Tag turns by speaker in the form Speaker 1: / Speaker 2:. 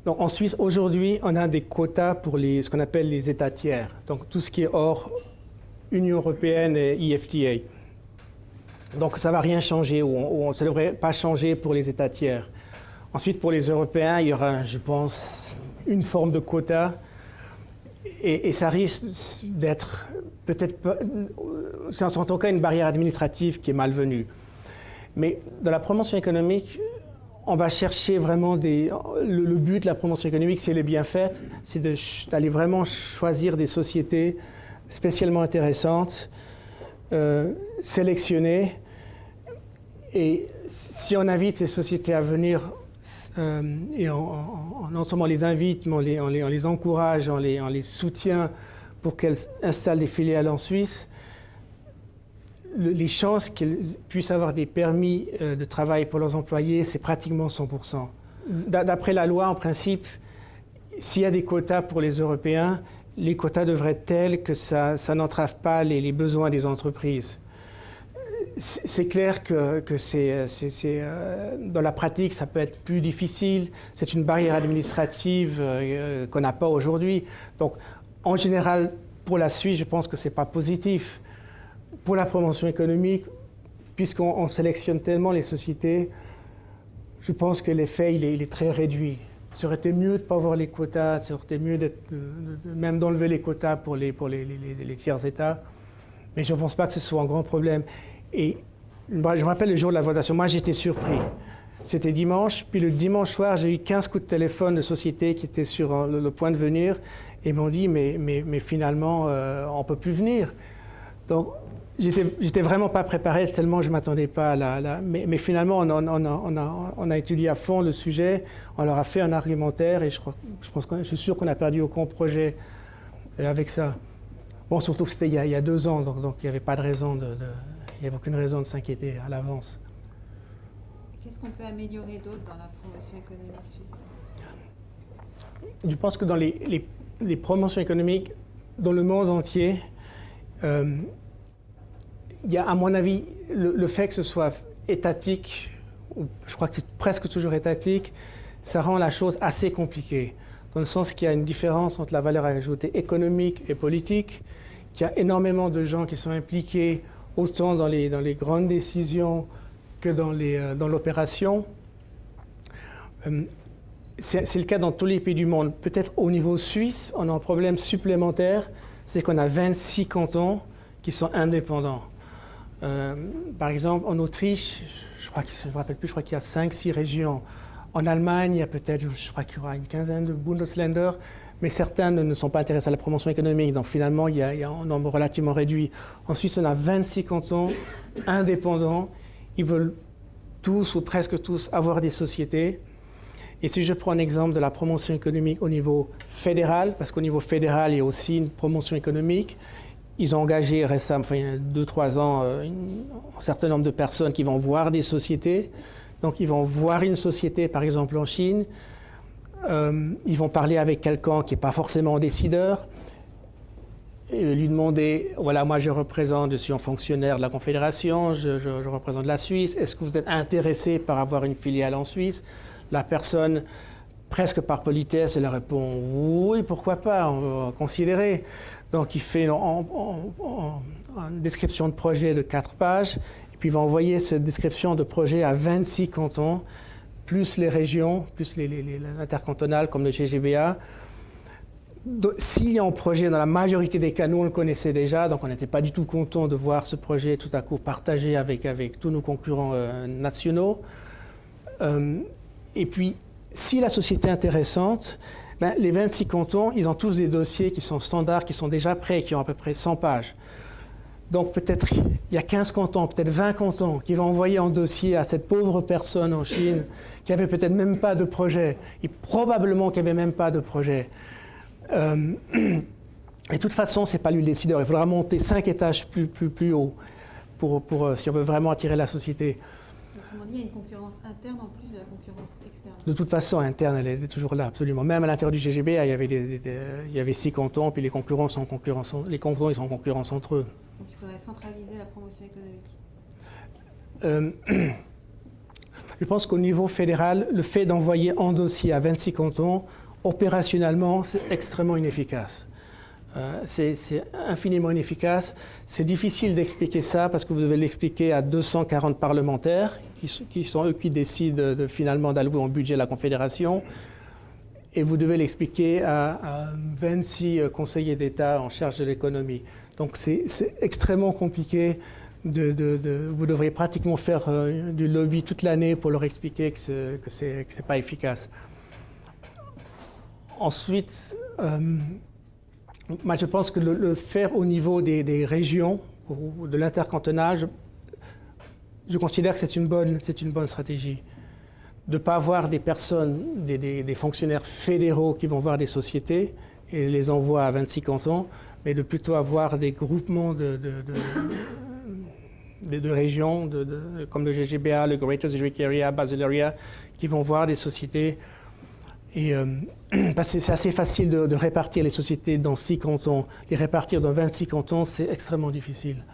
Speaker 1: Donc, en Suisse, aujourd'hui, on a des quotas pour ce qu'on appelle les États tiers. Donc, tout ce qui est hors Union européenne et IFTA. Donc, ça ne va rien changer, ou ça ne devrait pas changer pour les États tiers. Ensuite, pour les Européens, il y aura, je pense, une forme de quota. Et ça risque d'être peut-être pas, c'est en tout cas une barrière administrative qui est malvenue. Mais dans la promotion économique, on va chercher vraiment le but de la promotion économique, si elle est bien faite, c'est d'aller vraiment choisir des sociétés spécialement intéressantes, sélectionnées. Et si on invite ces sociétés à venir, et non seulement on les invite, mais on les encourage, on les soutient pour qu'elles installent des filiales en Suisse, les chances qu'elles puissent avoir des permis de travail pour leurs employés, c'est pratiquement 100%. D'après la loi, en principe, s'il y a des quotas pour les Européens, les quotas devraient être tels que ça n'entrave pas les besoins des entreprises. C'est clair que dans la pratique, ça peut être plus difficile. C'est une barrière administrative qu'on n'a pas aujourd'hui. Donc, en général, pour la Suisse, je pense que ce n'est pas positif. Pour la promotion économique, puisqu'on sélectionne tellement les sociétés, je pense que l'effet il est très réduit. Ça aurait été mieux de ne pas avoir les quotas, ça aurait été mieux même d'enlever les quotas pour les tiers États. Mais je ne pense pas que ce soit un grand problème. Et je me rappelle le jour de la votation, moi j'étais surpris. C'était dimanche, puis le dimanche soir, j'ai eu 15 coups de téléphone de sociétés qui étaient sur le point de venir et m'ont dit mais finalement on ne peut plus venir. Donc j'étais vraiment pas préparé tellement je ne m'attendais pas à mais finalement on a étudié à fond le sujet, on leur a fait un argumentaire et je suis sûr qu'on n'a perdu aucun projet avec ça. Bon, surtout que c'était il y a 2 ans, donc il n'y avait pas de raison il n'y avait aucune raison de s'inquiéter à l'avance.
Speaker 2: Qu'est-ce qu'on peut améliorer d'autre dans la promotion économique suisse?
Speaker 1: Je pense que dans les promotions économiques, dans le monde entier, il y a, à mon avis, le fait que ce soit étatique, je crois que c'est presque toujours étatique, ça rend la chose assez compliquée. Dans le sens qu'il y a une différence entre la valeur ajoutée économique et politique, qu'il y a énormément de gens qui sont impliqués autant dans les grandes décisions que dans l'opération. C'est le cas dans tous les pays du monde. Peut-être au niveau suisse, on a un problème supplémentaire, c'est qu'on a 26 cantons qui sont indépendants. Par exemple, en Autriche, je ne me rappelle plus, je crois qu'il y a 5-6 régions. En Allemagne, il y a peut-être, je crois qu'il y aura une quinzaine de Bundesländer, mais certains ne sont pas intéressés à la promotion économique, donc finalement, il y a un nombre relativement réduit. En Suisse, on a 26 cantons indépendants. Ils veulent tous ou presque tous avoir des sociétés. Et si je prends un exemple de la promotion économique au niveau fédéral, parce qu'au niveau fédéral, il y a aussi une promotion économique, ils ont engagé récemment, il y a 2-3 ans, un certain nombre de personnes qui vont voir des sociétés. Donc, ils vont voir une société, par exemple en Chine. Ils vont parler avec quelqu'un qui n'est pas forcément un décideur. Et lui demander, voilà, moi je suis un fonctionnaire de la Confédération, je représente la Suisse. Est-ce que vous êtes intéressé par avoir une filiale en Suisse? La personne, presque par politesse, elle répond, oui, pourquoi pas, on va considérer. Donc, il fait une description de projet de 4 pages. Puis il va envoyer cette description de projet à 26 cantons, plus les régions, plus les intercantonales comme le GGBA. S'il y a un projet, dans la majorité des cas, nous on le connaissait déjà, donc on n'était pas du tout content de voir ce projet tout à coup partagé avec tous nos concurrents nationaux. Et puis, si la société est intéressante, les 26 cantons, ils ont tous des dossiers qui sont standards, qui sont déjà prêts, qui ont à peu près 100 pages. Donc peut-être il y a 15 cantons, peut-être 20 cantons qui vont envoyer un dossier à cette pauvre personne en Chine qui n'avait peut-être même pas de projet, et probablement qui n'avait même pas de projet. Et de toute façon, ce n'est pas lui le décideur. Il faudra monter 5 étages plus haut pour si on veut vraiment attirer la société.
Speaker 2: Autrement dit, il y a une concurrence interne en plus de la concurrence externe.
Speaker 1: De toute façon, interne, elle est toujours là, absolument. Même à l'intérieur du GGB, il y avait 6 cantons, puis les cantons sont en concurrence entre eux.
Speaker 2: Donc il faudrait centraliser la promotion économique.
Speaker 1: Je pense qu'au niveau fédéral, le fait d'envoyer un dossier à 26 cantons, opérationnellement, c'est extrêmement inefficace. C'est infiniment inefficace. C'est difficile d'expliquer ça parce que vous devez l'expliquer à 240 parlementaires qui sont eux qui décident finalement d'allouer un budget à la Confédération. Et vous devez l'expliquer à 26 conseillers d'État en charge de l'économie. Donc c'est extrêmement compliqué. Vous devriez pratiquement faire du lobby toute l'année pour leur expliquer que c'est pas efficace. Ensuite, moi je pense que le faire au niveau des régions ou de l'intercantonal, je considère que c'est une bonne stratégie. De ne pas avoir des personnes, des fonctionnaires fédéraux qui vont voir des sociétés et les envoient à 26 cantons, mais de plutôt avoir des groupements de régions, comme le GGBA, le Greater Zurich Area, Basel Area, qui vont voir des sociétés. Et parce que c'est assez facile de répartir les sociétés dans 6 cantons. Les répartir dans 26 cantons, c'est extrêmement difficile.